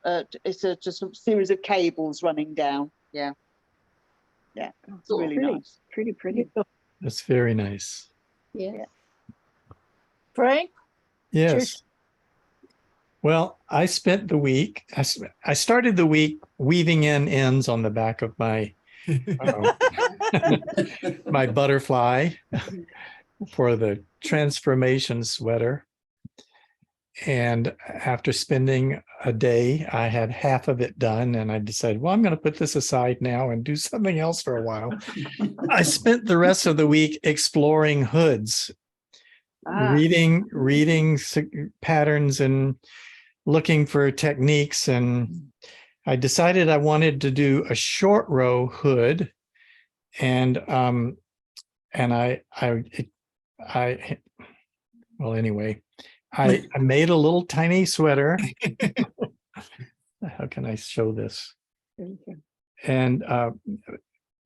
It's just a series of cables running down. Yeah, yeah. It's Oh, really pretty, nice. pretty. That's very nice. Yeah. Frank? Yes. Well, I spent the week, I started the week weaving in ends on the back of my my butterfly for the transformation sweater. And after spending a day, I had half of it done and I decided, well, I'm going to put this aside now and do something else for a while. I spent the rest of the week exploring hoods, reading patterns and looking for techniques. And I decided I wanted to do a short row hood. And I well, anyway, I made a little tiny sweater. How can I show this? And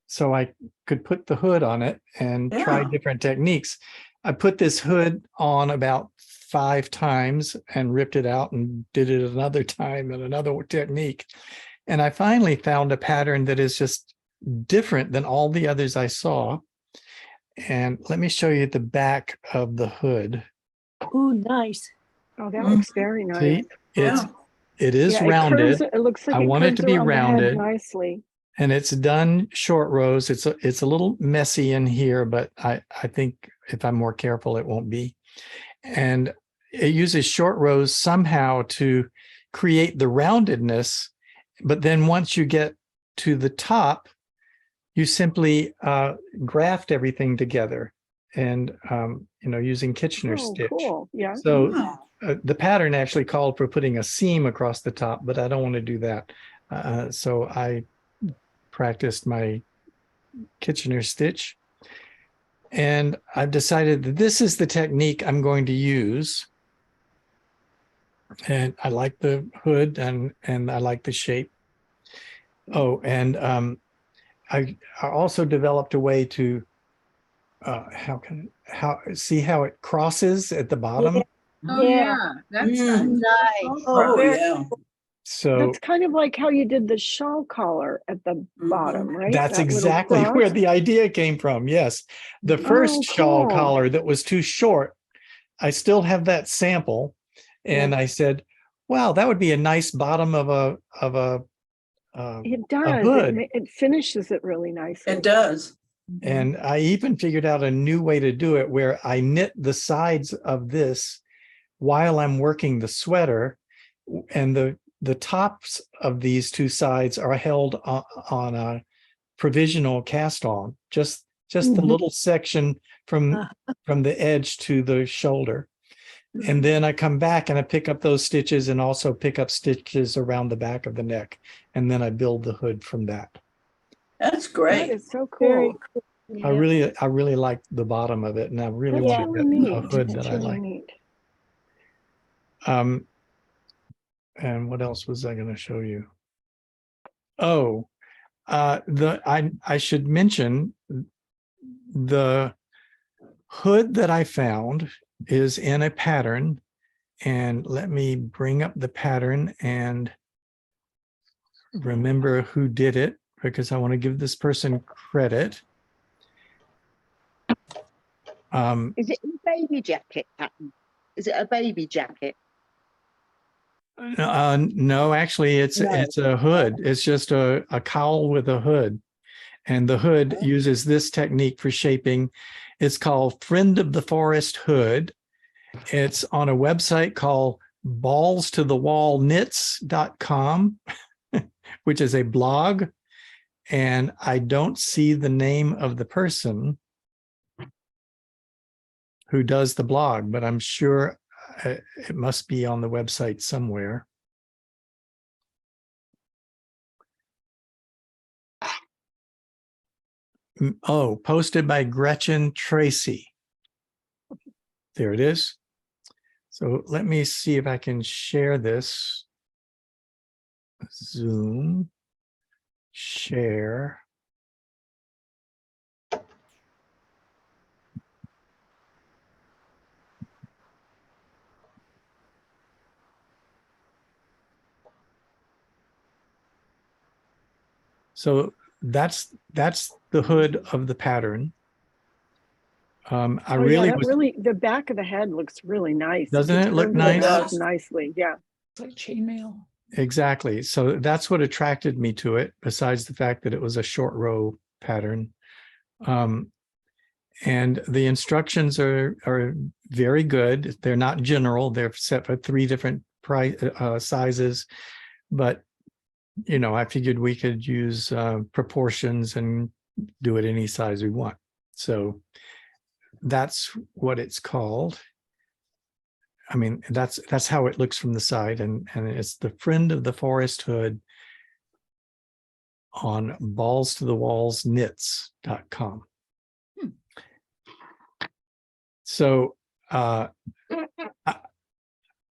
so I could put the hood on it and try Yeah. different techniques. I put this hood on about 5 times and ripped it out and did it another time and another technique. And I finally found a pattern that is just different than all the others I saw. And let me show you the back of the hood. Ooh, nice. Oh, that looks very nice. See, Yeah. it is Yeah, rounded. It looks like I want it to be around the head rounded. nicely. And it's done short rows. It's a little messy in here, but I think if I'm more careful, it won't be. And it uses short rows somehow to create the roundedness. But then once you get to the top, you simply graft everything together and, using Kitchener Oh, stitch. cool. Yeah. So Wow. the pattern actually called for putting a seam across the top, but I don't want to do that. So I practiced my Kitchener stitch. And I've decided that this is the technique I'm going to use. And I like the hood and I like the shape. Oh, and I also developed a way to see how it crosses at the bottom. Oh, Yeah. yeah, that's Mm. Nice. Oh, very yeah. So That's kind of like how you did the shawl collar at the bottom, right? that's That little exactly cross? where the idea came from. Yes. The first Oh, shawl cool. collar that was too short, I still have that sample. And I said, wow, that would be a nice bottom of a It does. hood. It finishes it really nicely. It does. And I even figured out a new way to do it where I knit the sides of this while I'm working the sweater, and the tops of these two sides are held on a provisional cast on, just the little section from the edge to the shoulder. And then I come back and I pick up those stitches and also pick up stitches around the back of the neck. And then I build the hood from that. That's That great. is so Very cool. cool. I really like the bottom of it, and I really That's wanted really a neat. hood That's that I really like. neat. And what else was I going to show you? Oh, I should mention the hood that I found is in a pattern, and let me bring up the pattern and remember who did it, because I want to give this person credit. Is it a baby jacket pattern? Is it a baby jacket? No, actually, it's a hood. It's just a cowl with a hood. And the hood uses this technique for shaping. It's called Friend of the Forest Hood. It's on a website called ballstothewallknits.com, which is a blog. And I don't see the name of the person who does the blog, but I'm sure it must be on the website somewhere. Oh, posted by Gretchen Tracy. There it is. So let me see if I can share this. Zoom, share. So that's the hood of the pattern. The back of the head looks really nice. Doesn't it look nice? It does. Nicely, yeah. It's like chainmail. Exactly. So that's what attracted me to it, besides the fact that it was a short row pattern. And the instructions are very good. They're not general. They're set for 3 different sizes, but I figured we could use proportions and do it any size we want. So that's what it's called. I mean, that's how it looks from the side, and it's the Friend of the Forest Hood on ballstothewallsknits.com. So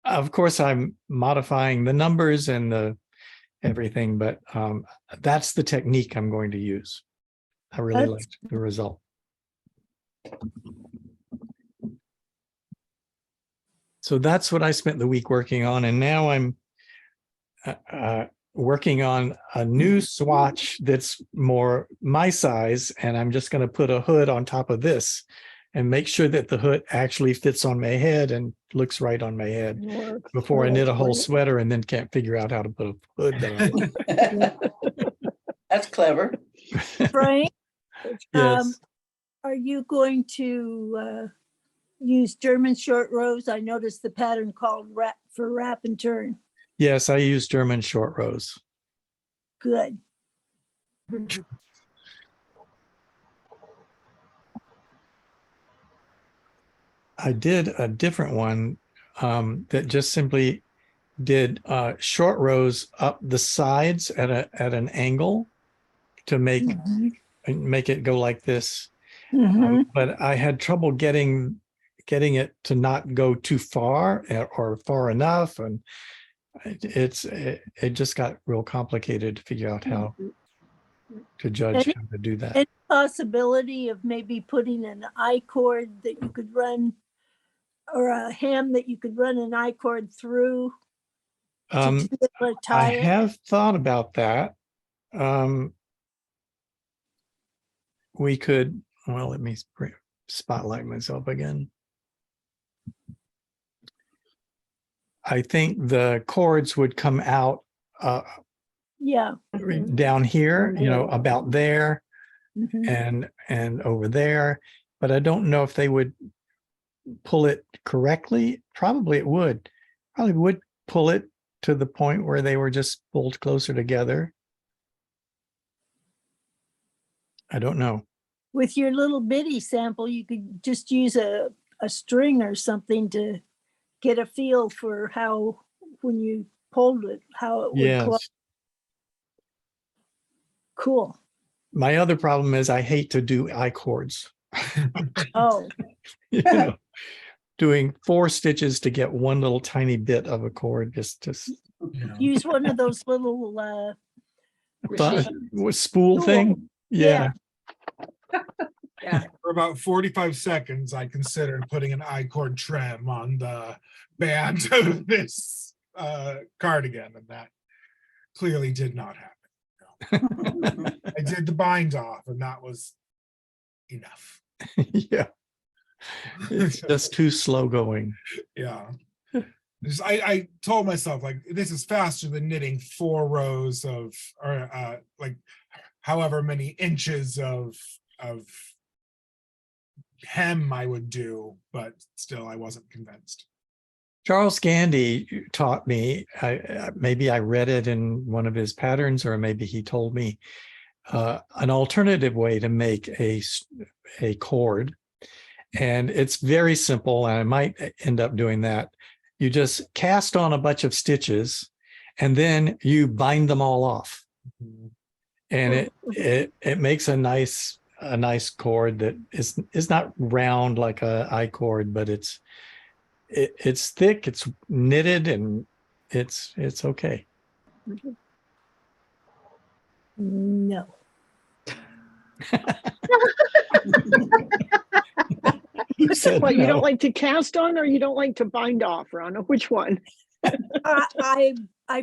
of course I'm modifying the numbers and the everything, but that's the technique I'm going to use. I really liked the result. So that's what I spent the week working on. And now I'm working on a new swatch that's more my size. And I'm just going to put a hood on top of this and make sure that the hood actually fits on my head and looks right on my head before I knit a whole sweater and then can't figure out how to put a hood that I like. That's clever. Frank, Yes. are you going to use German short rows? I noticed the pattern called wrap and turn. Yes, I use German short rows. Good. I did a different one that just simply did short rows up the sides at an angle to make it go like this. Mhm. But I had trouble getting it to not go too far or far enough, and it just got real complicated to figure out how to judge how to do that. Any possibility of maybe putting an I cord that you could run, or a hem that you could run an I cord through to be able to I tie it? have thought about that. We could, well, let me spotlight myself again. I think the cords would come out Yeah. down here, about there Mhm. and over there, but I don't know if they would pull it correctly. Probably would pull it to the point where they were just pulled closer together. I don't know. With your little bitty sample, you could just use a string or something to get a feel for how, when you pulled it, how it would close. Yes. Cool. My other problem is I hate to do I cords. Oh, Doing 4 stitches to get one little tiny bit of a cord, just use one of those little, spool thing. Yeah. Yeah. For about 45 seconds, I considered putting an I-cord trim on the band of this cardigan, and that clearly did not happen. I did the bind off, and that was enough. Yeah. It's just too slow going. Yeah. I told myself, like, this is faster than knitting 4 rows of, or like however many inches of hem I would do, but still I wasn't convinced. Charles Gandy taught me, maybe I read it in one of his patterns, or maybe he told me an alternative way to make a cord. And it's very simple, and I might end up doing that. You just cast on a bunch of stitches and then you bind them all off. And it makes a nice cord that is not round like a I cord, but it's thick, it's knitted, and it's okay. no. You said Well, you no. don't like to cast on, or you don't like to bind off, Rana? Which one? I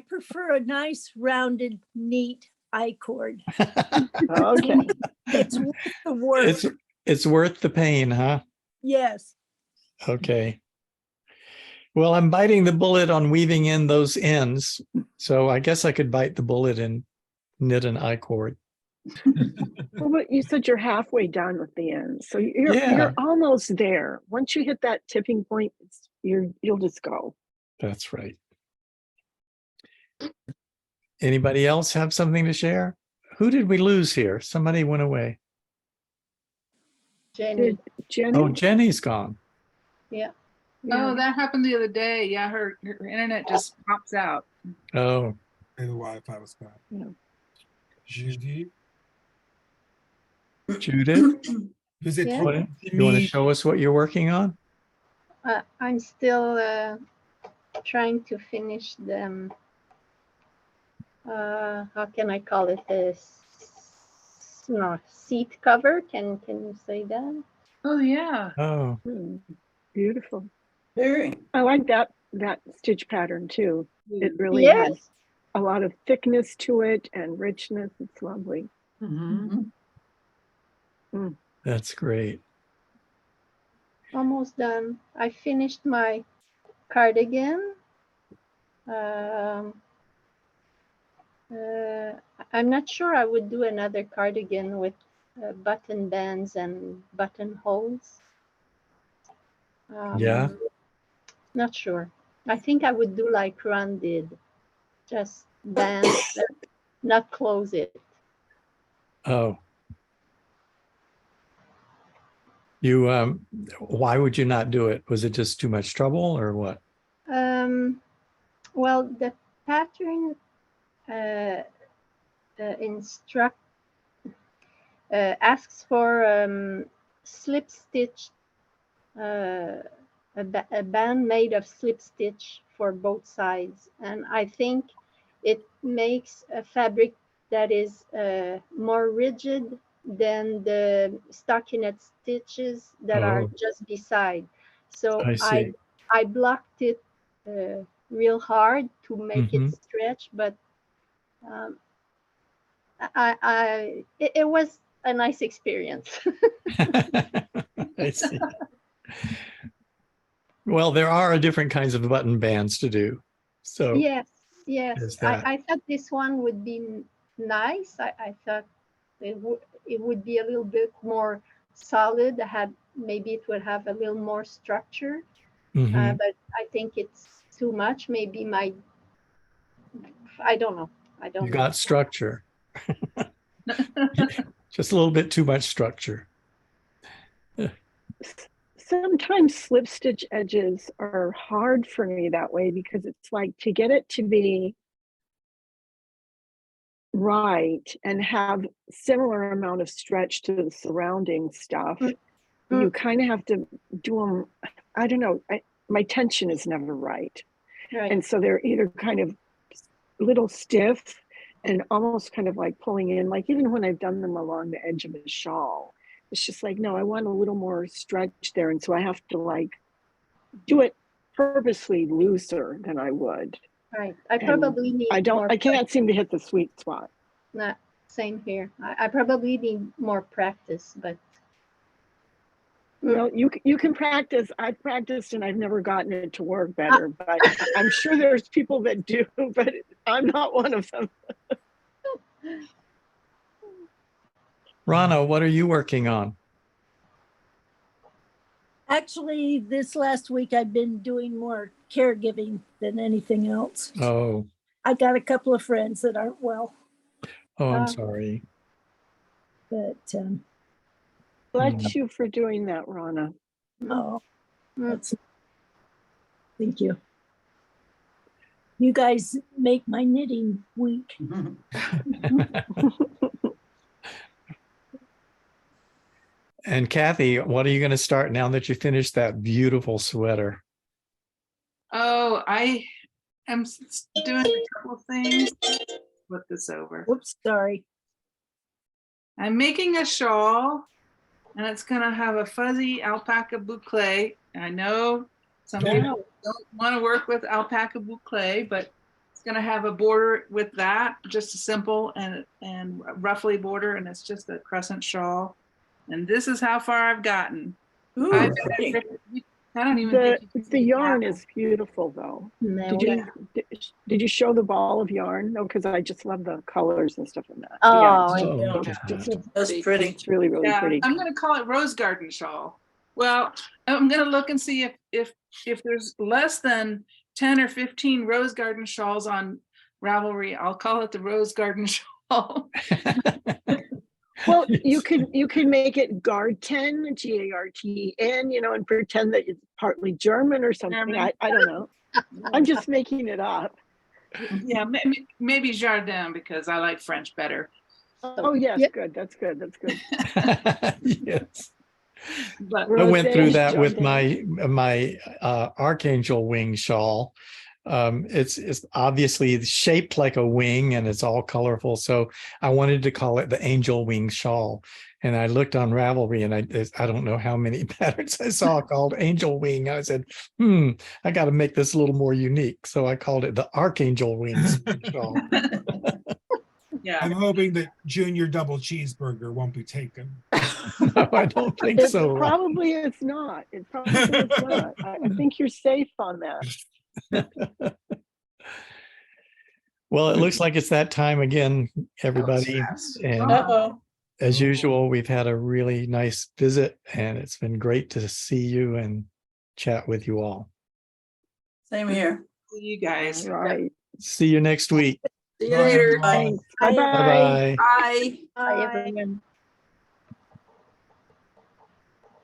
prefer a nice rounded, neat I cord. Okay. It's worth the work. It's worth the pain, huh? Yes. Okay. Well, I'm biting the bullet on weaving in those ends, so I guess I could bite the bullet and knit an I cord. Well, but you said you're halfway done with the end, so you're almost there. Once you hit that tipping point, you'll just go. That's right. Anybody else have something to share? Who did we lose here? Somebody went away. Did Jenny? Oh, Jenny's gone. Yeah. Oh, that happened the other day. Yeah, her internet just pops out. Oh, And the Wi-Fi was bad. Yeah. Judy, Judith, is it Yeah. you want to show us what you're working on? I'm still trying to finish them. How can I call it? This seat cover. Can you say that? Oh yeah. Oh, Beautiful. Very. I like that stitch pattern too. It really Yes. has a lot of thickness to it and richness. It's lovely. that's great. Almost done. I finished my cardigan. I'm not sure I would do another cardigan with button bands and buttonholes. Yeah. Not sure. I think I would do like Ron did, just bands, not close it. Oh, You, why would you not do it? Was it just too much trouble or what? Well, the pattern asks for slip stitch, a band made of slip stitch for both sides, and I think it makes a fabric that is more rigid than the stockinette stitches that are just beside. So I see. I blocked it real hard to make it stretch, but it was a nice experience. I see. Well, there are different kinds of button bands to do. So yes, there's that. I thought this one would be nice. I thought it would be a little bit more solid. Maybe it would have a little more structure, but I think it's too much. Maybe I don't know. You got structure. Just a little bit too much structure. Sometimes slip stitch edges are hard for me that way because it's like to get it to be right and have similar amount of stretch to the surrounding stuff. You kind of have to do them. I don't know. My tension is never right. And so they're either kind of little stiff and almost kind of like pulling in, like even when I've done them along the edge of a shawl, it's just like, no, I want a little more stretch there. And so I have to like do it purposely looser than I would. Right. I probably need I can't seem to hit the sweet spot. Not same here. I probably need more practice, but well, you can practice. I've practiced and I've never gotten it to work better, but I'm sure there's people that do, but I'm not one of them. Rana, what are you working on? Actually, this last week I've been doing more caregiving than anything else. Oh. I got a couple of friends that aren't well. Oh, I'm sorry. But bless you for doing that, Rana. Oh, thank you. You guys make my knitting week. And Kathy, what are you going to start now that you finished that beautiful sweater? Oh, I am doing a couple of things. Flip this over. Whoops, sorry. I'm making a shawl, and it's going to have a fuzzy alpaca boucle. I know some people don't want to work with alpaca boucle, but it's going to have a border with that, just a simple and roughly border, and it's just a crescent shawl. And this is how far I've gotten. Ooh, I don't even think the yarn is beautiful though. Did you show the ball of yarn? No, because I just love the colors and stuff in that. That's pretty. It's really pretty. I'm going to call it Rose Garden Shawl. Well, I'm going to look and see if there's less than 10 or 15 Rose Garden Shawls on Ravelry. I'll call it the Rose Garden Shawl. Well, you could make it Garten, Garten, and pretend that it's partly German or something. I don't know. I'm just making it up. Yeah, maybe Jardin because I like French better. Oh yes, good. That's good. That's good. Yes. But I went through that with my Archangel wing shawl. It's obviously shaped like a wing and it's all colorful. So I wanted to call it the Angel Wing Shawl. And I looked on Ravelry and I don't know how many patterns I saw called Angel Wing. I said, I got to make this a little more unique. So I called it the Archangel Wings Shawl. Yeah. I'm hoping that Junior Double Cheeseburger won't be taken. No, I don't think so. Probably it's not. It probably is not. I think you're safe on that. Well, it looks like it's that time again, everybody. And as usual, we've had a really nice visit and it's been great to see you and chat with you all. Same here. See you guys. Right. See you next week. See you later. Thanks. Bye-bye. Bye-bye. Bye. Bye, everyone.